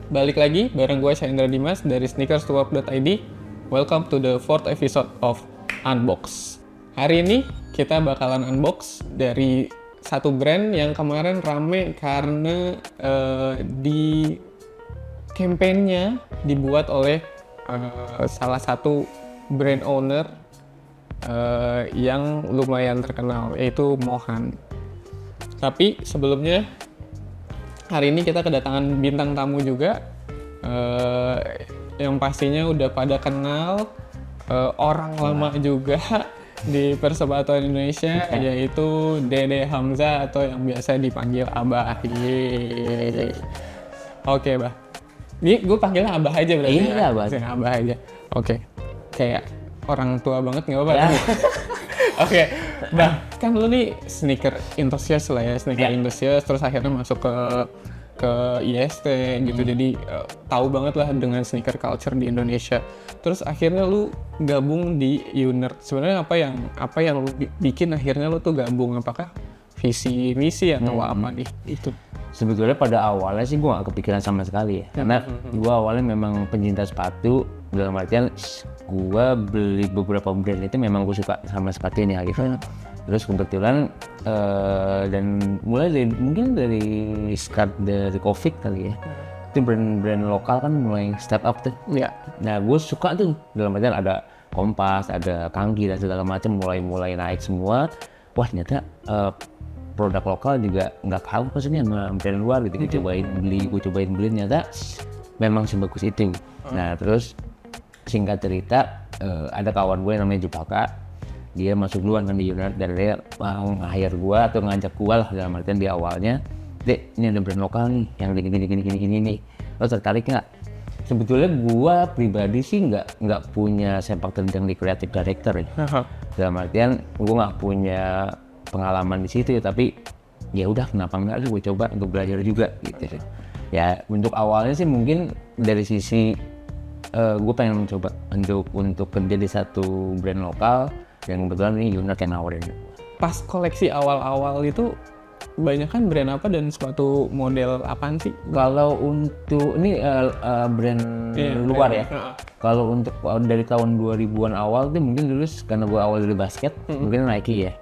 balik lagi bareng gue Syahendra Dimas dari sneakers2work.id. Welcome to the 4th episode of Unbox. Hari ini kita bakalan unbox dari satu brand yang kemarin rame karena di campaign-nya dibuat oleh salah satu brand owner yang lumayan terkenal, yaitu Mohan. Tapi sebelumnya hari ini kita kedatangan bintang tamu juga yang pastinya udah pada kenal, orang lama juga di persebatuan Indonesia, yaitu Dede Hamzah atau yang biasa dipanggil Abah. Oke, Bah. Ini gue panggilnya Abah aja berarti. Iya, Abah. Abah aja. Oke. Kayak orang tua banget nggak apa-apa. Ya. Oke, Bah, kan lu nih sneaker enthusiast lah ya, sneaker enthusiast, terus akhirnya masuk ke IST gitu, jadi tahu banget lah dengan sneaker culture di Indonesia. Terus akhirnya lu gabung di Unert. Sebenarnya apa yang lu bikin akhirnya lu tuh gabung? Apakah visi misi atau apa nih itu? Sebetulnya pada awalnya sih gue gak kepikiran sama sekali ya, karena gue awalnya memang pencinta sepatu, dalam artian gue beli beberapa brand itu memang gue suka sama sepatunya gitu. Terus kebetulan dan mulai dari start dari COVID kali ya, itu brand-brand lokal kan mulai start up tuh. Iya. Nah gue suka tuh, dalam artian ada Kompas, ada Kanggi dan segala macam mulai naik semua. Wah ternyata produk lokal juga nggak kalah maksudnya sama brand luar gitu. Gue cobain beli ternyata memang sebagus itu. Nah terus singkat cerita, ada kawan gue namanya Jupaka, dia masuk duluan kan di Unert dan dia nge-hire gue atau ngajak gue lah, dalam artian di awalnya, Dek ini ada brand lokal nih yang gini nih, lo tertarik nggak? Sebetulnya gue pribadi sih nggak punya sepak terjang di creative director ya. Dalam artian gue nggak punya pengalaman di situ ya, tapi ya udah kenapa nggak gue coba untuk belajar juga gitu. Ya untuk awalnya sih mungkin dari sisi gue pengen mencoba untuk kerja di satu brand lokal yang kebetulan ini Unert yang nawarin. Pas koleksi awal-awal itu banyak kan brand apa dan sepatu model apaan sih? Kalau untuk ini brand luar ya. Kalau untuk dari tahun 2000-an awal tuh mungkin dulu karena gue awal dari basket, mungkin Nike ya.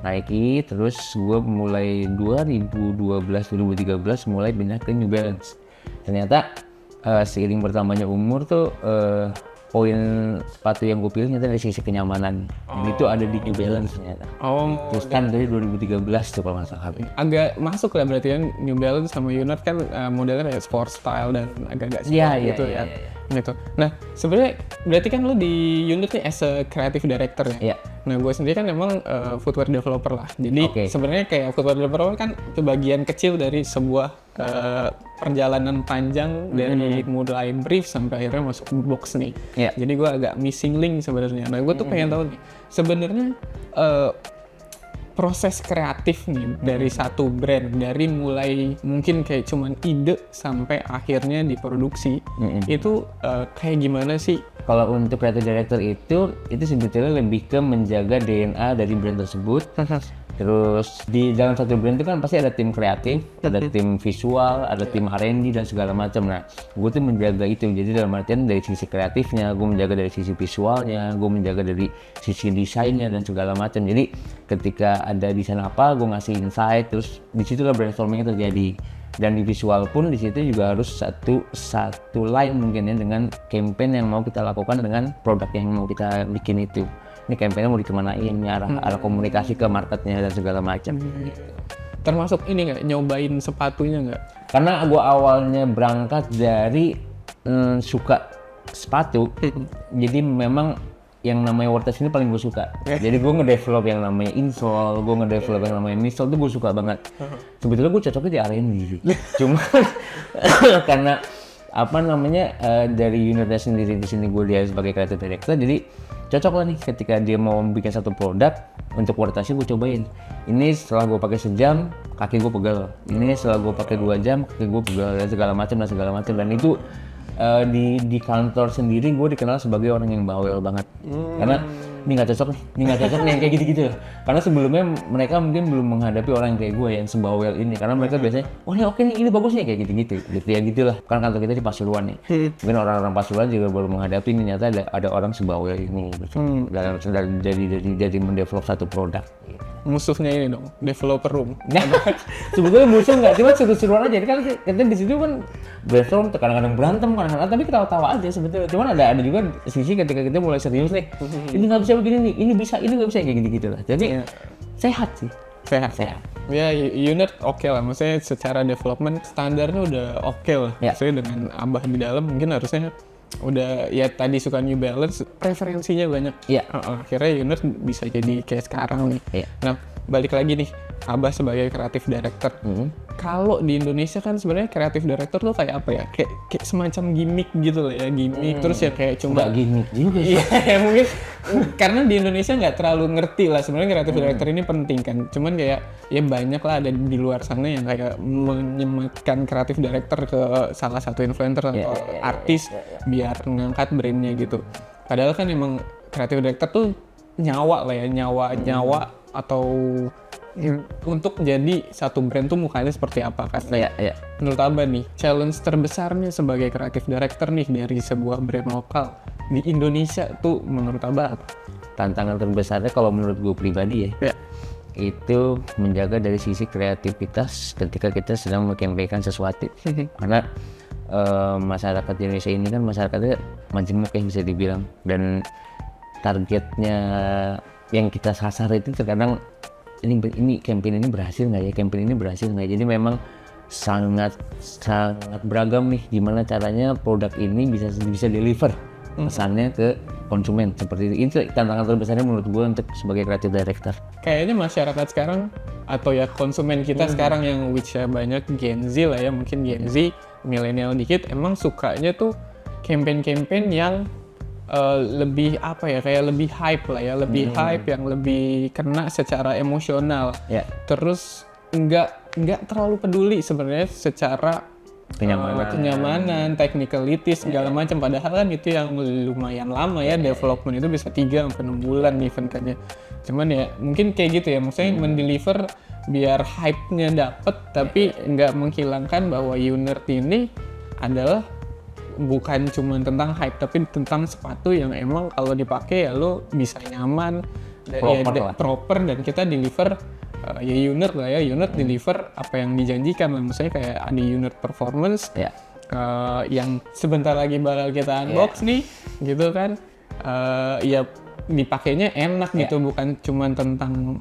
Nike, terus gue mulai 2012-2013 mulai pindah ke New Balance. Ternyata seiring bertambahnya umur tuh poin sepatu yang gue pilih ternyata dari sisi kenyamanan. Dan itu ada di New Balance ternyata. Terus kan dari 2013 tuh kalau nggak salah. Agak masuk lah berarti kan New Balance sama Unert kan modelnya kayak sport style dan agak-agak sport gitu ya. Gitu. Nah sebenarnya berarti kan lu di Unert nih as a creative director ya. Nah gue sendiri kan memang footwear developer lah. Jadi sebenarnya kayak footwear developer kan bagian kecil dari sebuah perjalanan panjang dari mulai brief sampai akhirnya masuk box nih. Jadi gue agak missing link sebenarnya. Nah gue tuh pengen tahu nih sebenarnya proses kreatif nih dari satu brand, dari mulai mungkin kayak cuman ide sampai akhirnya diproduksi, itu kayak gimana sih? Kalau untuk creative director itu sebetulnya lebih ke menjaga DNA dari brand tersebut. Terus di dalam satu brand itu kan pasti ada tim kreatif, ada tim visual, ada tim R&D dan segala macam. Nah, gue tuh menjaga itu. Jadi dalam artian dari sisi kreatifnya, gue menjaga dari sisi visualnya, gue menjaga dari sisi desainnya dan segala macam. Jadi ketika ada desain apa, gue ngasih insight. Terus disitulah brainstorming terjadi. Dan di visual pun di situ juga harus satu line mungkin ya dengan campaign yang mau kita lakukan dengan produk yang mau kita bikin itu. Ini campaign-nya mau dikemanain, arah komunikasi ke marketnya dan segala macam. Termasuk ini nggak, nyobain sepatunya nggak? Karena gue awalnya berangkat dari suka sepatu, jadi memang yang namanya WordPress ini paling gue suka. Jadi gue ngedevelop yang namanya insole, gue ngedevelop yang namanya install, itu gue suka banget. Sebetulnya gue cocoknya di R&D, cuma karena dari Unert sendiri di sini gue dia sebagai creative director, jadi cocok lah nih ketika dia mau bikin satu produk untuk WordPress gue cobain. Ini setelah gue pakai sejam kaki gue pegel, ini setelah gue pakai 2 jam kaki gue pegel dan segala macam. Dan itu di kantor sendiri gue dikenal sebagai orang yang bawel banget. Karena ini nggak cocok nih kayak gitu-gitu loh. Karena sebelumnya mereka mungkin belum menghadapi orang yang kayak gue yang sembawel ini, karena mereka biasanya ini oke nih, ini bagus nih, kayak gitu-gitu ya gitulah. Kan kantor kita di Pasuruan nih, mungkin orang-orang Pasuruan juga baru menghadapi ini, ternyata ada orang sembawel ini dalam jadi mendevelop satu produk. Musuhnya ini dong, developer room. Nah, sebetulnya musuh nggak, cuma seru-seruan aja. Kan kita di situ kan brainstorm, kadang-kadang berantem, kadang-kadang tapi ketawa-tawa aja sebetulnya. Cuman ada juga sisi ketika kita mulai serius nih, ini nggak bisa begini nih, ini bisa, ini nggak bisa, kayak gitu-gitu lah. Jadi sehat sih. Sehat. Ya, unit oke lah. Maksudnya secara development standarnya udah oke lah. Maksudnya dengan Abah di dalam mungkin harusnya udah ya tadi suka New Balance, preferensinya banyak. Akhirnya unit bisa jadi kayak sekarang nih. Nah, balik lagi nih, Abah sebagai kreatif director. Kalau di Indonesia kan sebenarnya kreatif director tuh kayak apa ya? Kayak semacam gimmick gitu loh ya, gimmick. Terus ya kayak cuma nggak gimmick juga sih. Iya, mungkin karena di Indonesia nggak terlalu ngerti lah sebenarnya kreatif director ini penting kan. Cuman kayak ya banyak lah ada di luar sana yang kayak menyematkan kreatif director ke salah satu influencer atau artis biar ngangkat brandnya gitu. Padahal kan emang kreatif director tuh nyawa lah ya, nyawa atau untuk jadi satu brand tuh mukanya seperti apa kan? Menurut Abah nih, challenge terbesarnya sebagai kreatif director nih dari sebuah brand lokal di Indonesia tuh menurut Abah apa? Tantangan terbesarnya kalau menurut gue pribadi ya, itu menjaga dari sisi kreativitas ketika kita sedang menyampaikan sesuatu. Karena masyarakat Indonesia ini kan masyarakatnya majemuk ya bisa dibilang, dan targetnya yang kita sasar itu terkadang ini campaign ini berhasil nggak ya, jadi memang sangat beragam nih gimana caranya produk ini bisa deliver pesannya ke konsumen seperti itu. Itu tantangan terbesarnya menurut gue untuk sebagai creative director. Kayaknya masyarakat sekarang atau ya konsumen kita sekarang yang which ya banyak Gen Z lah ya, mungkin Gen Z, milenial dikit, emang sukanya tuh campaign-campaign yang lebih apa ya, kayak lebih hype lah ya, lebih hype yang lebih kena secara emosional. Terus nggak terlalu peduli sebenarnya secara kenyamanan, technicalities segala macam. Padahal kan itu yang lumayan lama ya, development itu bisa 3-6 bulan event kan ya. Cuman ya mungkin kayak gitu ya, maksudnya mendeliver biar hype-nya dapet tapi nggak menghilangkan bahwa unit ini adalah bukan cuma tentang hype tapi tentang sepatu yang emang kalau dipakai ya lo bisa nyaman, proper dan kita deliver ya unit lah ya, unit deliver apa yang dijanjikan lah. Maksudnya kayak ada unit performance yang sebentar lagi bakal kita unbox nih gitu kan, ya dipakainya enak gitu, bukan cuma tentang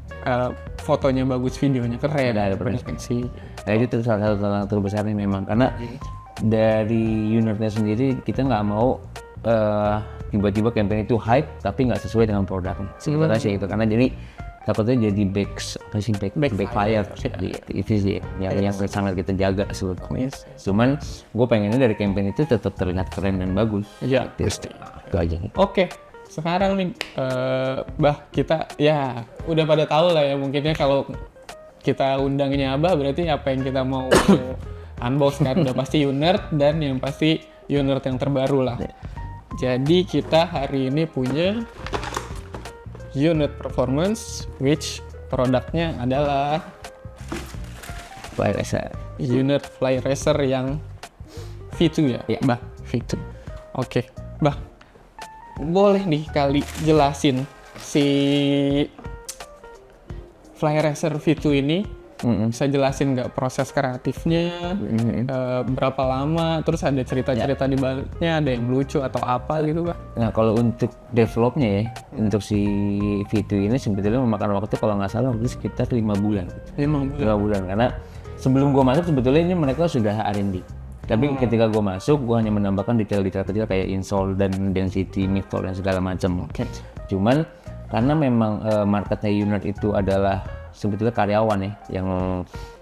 fotonya bagus, videonya keren. Ada perspektif. Nah itu salah satu tantangan terbesarnya memang, karena dari unitnya sendiri kita nggak mau tiba-tiba campaign itu hype tapi nggak sesuai dengan produknya. Sebenarnya sih itu, karena jadi takutnya jadi backfire. Itu sih yang sangat kita jaga sebetulnya. Cuman gue pengennya dari campaign itu tetap terlihat keren dan bagus. Ya pasti. Itu aja. Oke. Sekarang nih Bah, kita ya udah pada tahu lah ya, mungkinnya kalau kita undangnya Abah berarti apa yang kita mau unbox kan udah pasti unit, dan yang pasti unit yang terbaru lah. Jadi kita hari ini punya unit performance which produknya adalah Fly Racer. Unit Fly Racer yang V2 ya? Bah, V2. Oke. Bah, boleh nih kali jelasin si Fly Racer V2 ini. Bisa jelasin nggak proses kreatifnya, berapa lama, terus ada cerita-cerita di baliknya, ada yang lucu atau apa gitu Pak? Nah kalau untuk developnya ya, untuk si V2 ini sebetulnya memakan waktu kalau nggak salah waktu sekitar 5 bulan. 5 bulan, karena sebelum gue masuk sebetulnya ini mereka sudah R&D. Tapi ketika gue masuk, gue hanya menambahkan detail-detail kecil kayak insole dan density, midfold dan segala macam. Cuman karena memang marketnya unit itu adalah sebetulnya karyawan ya,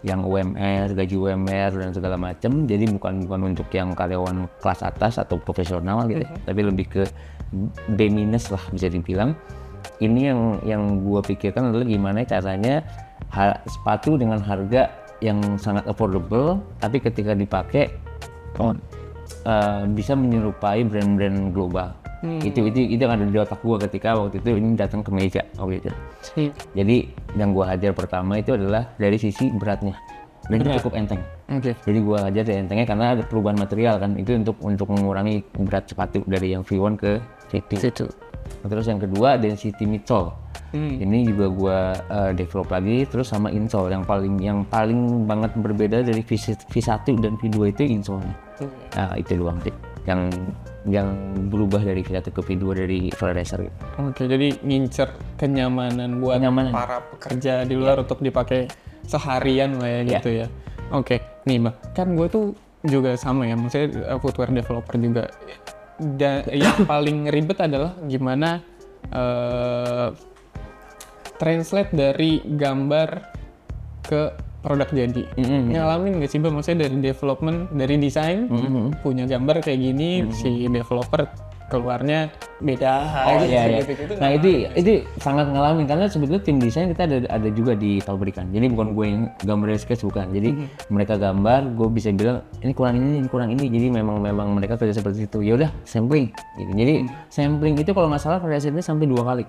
yang UMR, gaji UMR dan segala macam. Jadi bukan untuk yang karyawan kelas atas atau profesional gitu, tapi lebih ke B- lah bisa dibilang. Ini yang gua pikirkan adalah gimana caranya sepatu dengan harga yang sangat affordable, tapi ketika dipakai bisa menyerupai brand-brand global. Itu yang ada di otak gue ketika waktu itu ini datang ke meja waktu itu. Jadi yang gue hajar pertama itu adalah dari sisi beratnya, dan itu cukup enteng. Jadi gue hajar dari entengnya karena ada perubahan material kan, itu untuk mengurangi berat sepatu dari yang V1 ke C2. Terus yang kedua density midsole. Ini juga gue develop lagi, terus sama insole yang paling banget berbeda dari V1 dan V2 itu insole-nya. Nah itu doang sih yang berubah dari V1 ke V2 dari Fly Racer gitu. Jadi ngincer kenyamanan buat para pekerja di luar untuk dipakai seharian lah ya gitu ya. Nih Mbak, kan gue tuh juga sama ya, maksudnya footwear developer juga. Dan yang paling ribet adalah gimana translate dari gambar ke produk jadi. Ngalamin nggak sih Mbak, maksudnya dari development, dari desain, punya gambar kayak gini, si developer keluarnya beda. Gitu. Nah itu sangat ngalamin, karena sebetulnya tim desain kita ada juga di pabrikan. Jadi bukan gue yang gambar dari sketch, bukan. Jadi mereka gambar, gue bisa bilang ini kurang ini. Jadi memang mereka kerja seperti itu. Ya udah sampling. Gitu. Jadi sampling itu kalau nggak salah variasinya sampai 2 kali.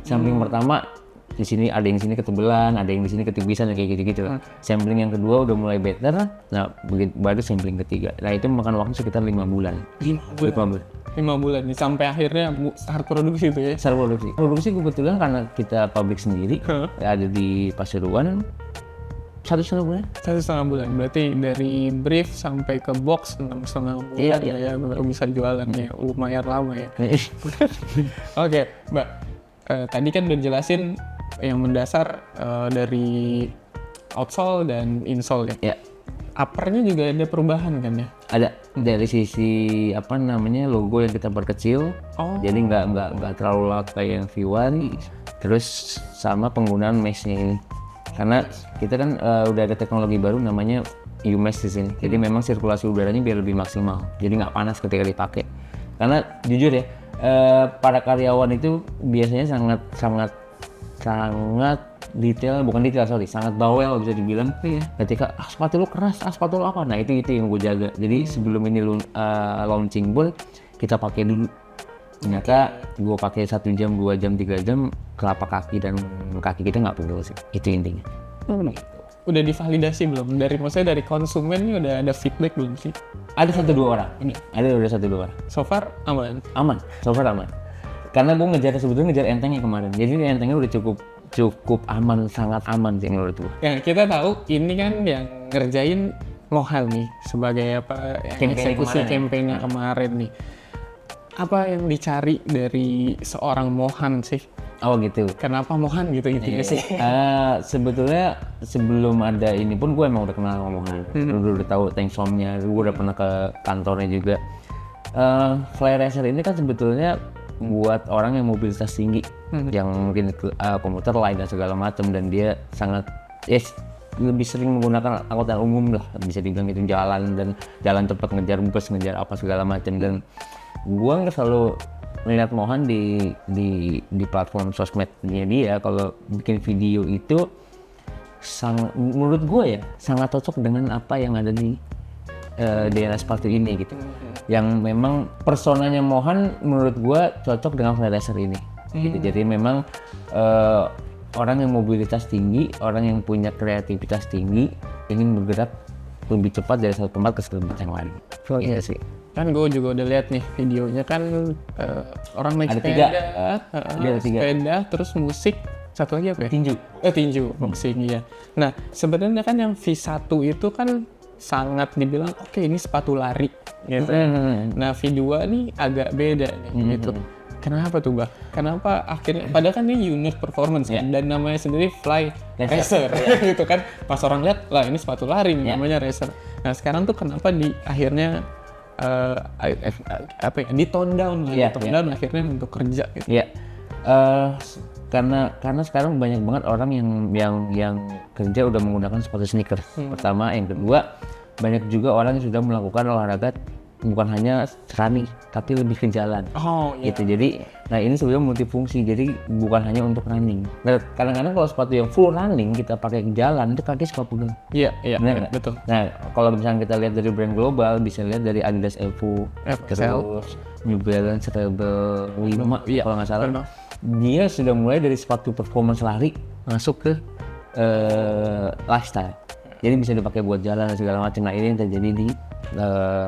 Sampling pertama di sini ada yang sini ketebelan, ada yang di sini ketipisan, kayak gitu. Sampling yang kedua udah mulai better, nah baru sampling ketiga. Nah itu makan waktu sekitar 5 bulan. 5 bulan nih sampai akhirnya start produksi itu ya. Produksi kebetulan karena kita pabrik sendiri, ada di Pasuruan. 1,5 bulan. 1,5 bulan. Berarti dari brief sampai ke box 6,5 bulan ya baru bisa jualan ya. Lumayan lama ya. Oke, Mbak. Tadi kan udah jelasin yang mendasar dari outsole dan insole ya. Uppernya juga ada perubahan kan ya? Ada, dari sisi logo yang kita perkecil, jadi nggak terlalu loud kayak yang V1. Terus sama penggunaan mesh-nya ini, karena kita kan udah ada teknologi baru namanya U-mesh di sini. Jadi memang sirkulasi udaranya biar lebih maksimal, jadi nggak panas ketika dipakai. Karena jujur ya, para karyawan itu biasanya sangat sangat bawel bisa dibilang. Ketika sepatu lu keras, sepatu lu apa, nah itu yang gue jaga. Jadi sebelum ini launching pun kita pakai dulu. Ternyata gue pakai 1 jam, 2 jam, 3 jam, kelapa kaki dan kaki kita nggak pegel sih. Itu intinya. Udah divalidasi belum? Maksudnya dari konsumen ini udah ada feedback belum sih? Ada 1-2 orang. Udah 1-2 orang. So far aman? So far aman. Karena gue ngejar entengnya kemarin. Jadi entengnya udah cukup aman, sangat aman sih menurut gue. Ya kita tahu ini kan yang ngerjain Mohel nih sebagai eksekusi campaign-nya kemarin nih. Apa yang dicari dari seorang Mohan sih? Oh gitu. Kenapa Mohan gitu intinya sih? Sebetulnya sebelum ada ini pun gue emang udah kenal sama Mohan. Udah tahu tank somnya, gue udah pernah ke kantornya juga. Fly Racer ini kan sebetulnya buat orang yang mobilitas tinggi, yang mungkin komuter lain dan segala macam, dan dia sangat lebih sering menggunakan angkutan umum lah, bisa dibilang itu jalan cepat, ngejar bus, ngejar apa segala macam. Dan gua nggak selalu melihat Mohan di platform sosmednya dia kalau bikin video itu menurut gue ya sangat cocok dengan apa yang ada di daerah sepatu ini gitu. Yang memang personanya Mohan menurut gue cocok dengan Fly Racer ini. Gitu. Jadi memang orang yang mobilitas tinggi, orang yang punya kreativitas tinggi, ingin bergerak lebih cepat dari satu tempat ke satu tempat yang lain. Iya sih. Kan gue juga udah lihat nih videonya kan orang naik sepeda, terus musik, satu lagi apa ya? Tinju, boxing ya. Nah sebenarnya kan yang V1 itu kan sangat dibilang oke, ini sepatu lari gitu. Nah V2 nih agak beda nih gitu. Kenapa tuh Bah? Kenapa akhirnya, padahal kan ini unit performance kan, dan namanya sendiri Fly Racer gitu kan. Pas orang lihat, lah ini sepatu lari nih, namanya Racer. Nah sekarang tuh kenapa di akhirnya di tone down akhirnya untuk kerja gitu. Karena sekarang banyak banget orang yang kerja udah menggunakan sepatu sneakers. Pertama, yang kedua banyak juga orang yang sudah melakukan olahraga bukan hanya running tapi lebih ke jalan. Gitu. Jadi nah ini sebenarnya multifungsi, jadi bukan hanya untuk running. Nah, kadang-kadang kalau sepatu yang full running kita pakai jalan itu kaki suka pegel. Iya, betul. Nah, kalau misalnya kita lihat dari brand global, bisa lihat dari Adidas Evo, terus New Balance Rebel 5 kalau nggak salah. Dia sudah mulai dari sepatu performance lari masuk ke lifestyle. Jadi bisa dipakai buat jalan dan segala macam. Nah, ini yang terjadi di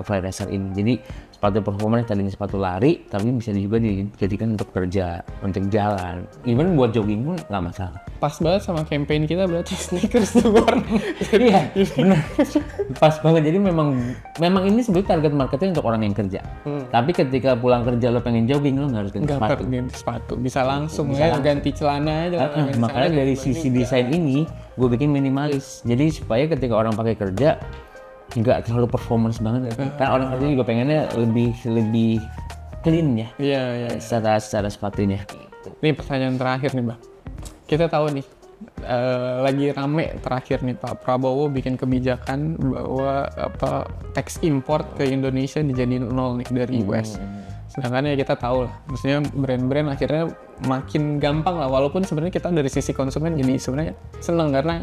Fly Racer ini. Jadi sepatu performance tadinya sepatu lari, tapi bisa juga dijadikan untuk kerja, untuk jalan. Even buat jogging pun nggak masalah. Pas banget sama campaign kita berarti sneakers to work. Iya, benar. Pas banget. Jadi memang ini sebenarnya target marketnya untuk orang yang kerja. Tapi ketika pulang kerja lo pengen jogging, lo nggak harus ganti sepatu. Ganti sepatu. Bisa langsung ganti celana aja. Makanya dari sisi desain ini, gue bikin minimalis. Jadi supaya ketika orang pakai kerja, nggak terlalu performance banget. Kan orang kerja juga pengennya lebih clean ya. Iya. Secara sepatunya. Ini pertanyaan terakhir nih, Bang. Kita tahu nih, lagi rame terakhir nih Pak Prabowo bikin kebijakan bahwa tax import ke Indonesia dijadiin 0 nih dari US. Sedangkan ya kita tahu lah, maksudnya brand-brand akhirnya makin gampang lah, walaupun sebenarnya kita dari sisi konsumen jadi sebenarnya seneng karena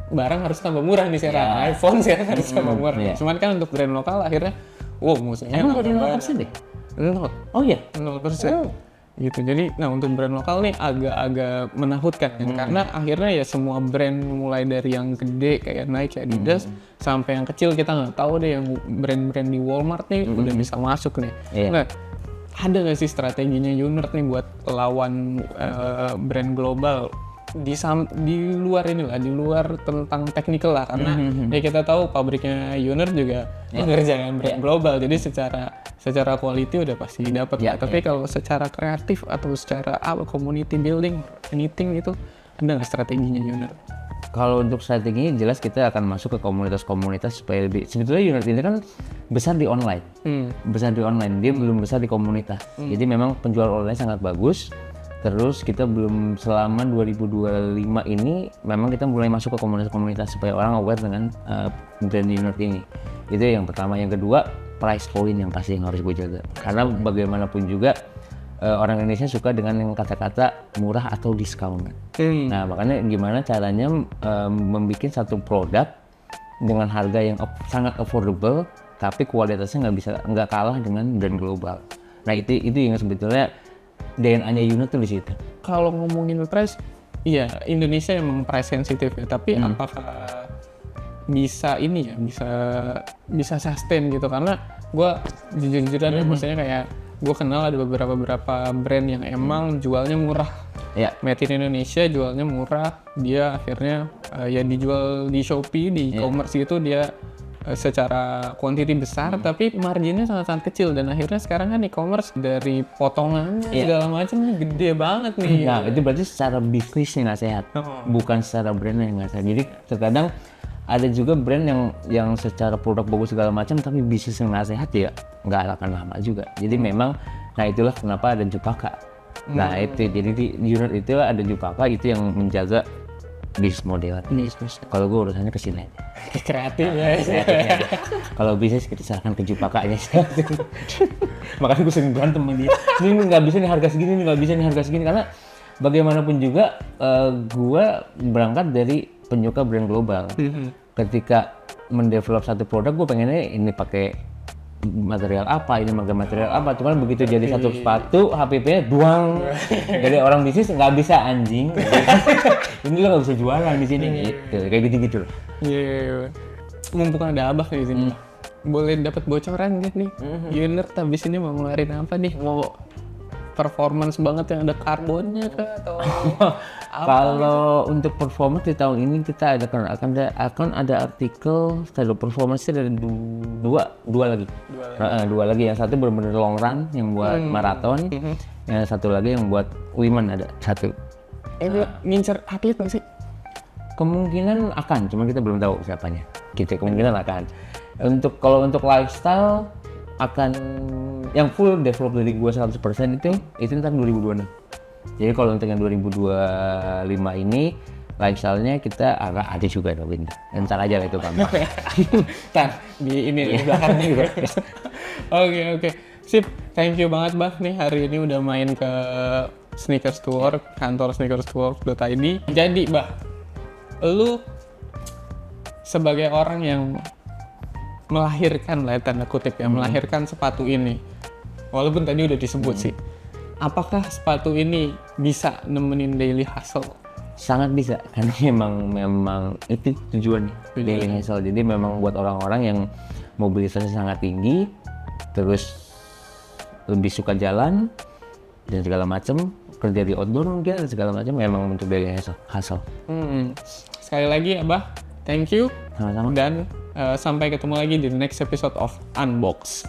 barang harus tambah murah nih sekarang. iPhone sih harus tambah murah. Cuman kan untuk brand lokal akhirnya, musuhnya emang dari 0% deh? 0. Oh iya? 0%. Gitu. Jadi, nah untuk brand lokal nih agak menakutkan kan? Karena akhirnya ya semua brand mulai dari yang gede kayak Nike, Adidas, sampai yang kecil kita nggak tahu deh, yang brand-brand di Walmart nih udah bisa masuk nih. Nah, ada nggak sih strateginya Unert nih buat lawan brand global di luar inilah, di luar tentang technical lah, karena ya kita tahu pabriknya Unert juga mengerjakan brand global, jadi secara quality udah pasti dapat. Tapi kalau secara kreatif atau secara community building, anything itu ada nggak strateginya Unert? Kalau untuk strategi jelas kita akan masuk ke komunitas-komunitas supaya lebih, sebetulnya Unert ini kan besar di online, dia belum besar di komunitas. Jadi memang penjual online sangat bagus. Terus kita belum, selama 2025 ini memang kita mulai masuk ke komunitas-komunitas supaya orang aware dengan brand Unert ini. Itu yang pertama. Yang kedua, price point yang pasti yang harus gue jaga. Karena bagaimanapun juga orang Indonesia suka dengan yang kata-kata murah atau diskon. Nah, makanya gimana caranya membuat satu produk dengan harga yang sangat affordable, tapi kualitasnya nggak kalah dengan brand global. Nah, itu yang sebetulnya DNA-nya Unert tuh di situ. Kalau ngomongin price, iya Indonesia emang price sensitif ya. Tapi apakah bisa bisa sustain gitu? Karena gue jujur-jujuran maksudnya kayak gue kenal ada beberapa brand yang emang jualnya murah. Made in Indonesia jualnya murah. Dia akhirnya ya dijual di Shopee, di e-commerce itu dia secara quantity besar, tapi marginnya sangat-sangat kecil, dan akhirnya sekarang kan e-commerce dari potongannya segala macam gede banget nih. Nah, itu berarti secara bisnisnya nggak sehat, bukan secara brandnya nggak sehat. Jadi terkadang ada juga brand yang secara produk bagus segala macam, tapi bisnisnya nggak sehat ya nggak akan lama juga. Jadi memang, nah itulah kenapa ada Jupaka. Nah itu, jadi di Unert itu ada Jupaka, itu yang menjaga bisnis model. Kalau gue urusannya ke sini aja. Kreatif ya. Kalau bisnis kita serahkan ke Jupaka aja. Makanya gue sering berantem sama dia. Ini nggak bisa nih harga segini, nggak bisa nih harga segini, karena bagaimanapun juga gue berangkat dari penyuka brand global. Ketika mendevelop satu produk, gue pengennya ini pakai material apa, ini material apa. Cuman begitu jadi satu sepatu, HPP-nya buang. Jadi orang bisnis nggak bisa anjing. Ini lo nggak bisa jualan di sini gitu. Kayak gitu loh. Iya. Mumpung ada Abah di sini, boleh dapat bocoran nggak nih? Unert habis ini mau ngeluarin apa nih? Mau performance banget yang ada karbonnya kah atau kalau untuk performance di tahun ini kita akan ada artikel style performance dari dua lagi. Yang satu benar-benar long run yang buat maraton, yang satu lagi yang buat women ada satu. Ngincer atlet nggak sih? Kemungkinan akan, cuma kita belum tahu siapanya. Kita kemungkinan akan. Kalau untuk lifestyle akan yang full develop dari gua 100% itu ntar 2026. Jadi kalau untuk yang 2025 ini lifestyle-nya kita agak ada juga dong, ntar aja lah itu gampang. Ntar di ini di belakangnya gitu. Oke. Sip. Thank you banget Bah nih hari ini udah main ke Sneakers to Work, kantor sneakersToWork.id. Jadi Bah, lu sebagai orang yang melahirkan lah tanda kutip ya, melahirkan sepatu ini. Walaupun tadi udah disebut sih. Apakah sepatu ini bisa nemenin daily hustle? Sangat bisa, karena memang itu tujuannya daily hustle. Jadi memang buat orang-orang yang mobilitasnya sangat tinggi, terus lebih suka jalan dan segala macam, kerja di outdoor mungkin dan segala macam, memang untuk daily hustle. Sekali lagi Abah, thank you. Sama-sama. Dan sampai ketemu lagi di next episode of Unbox.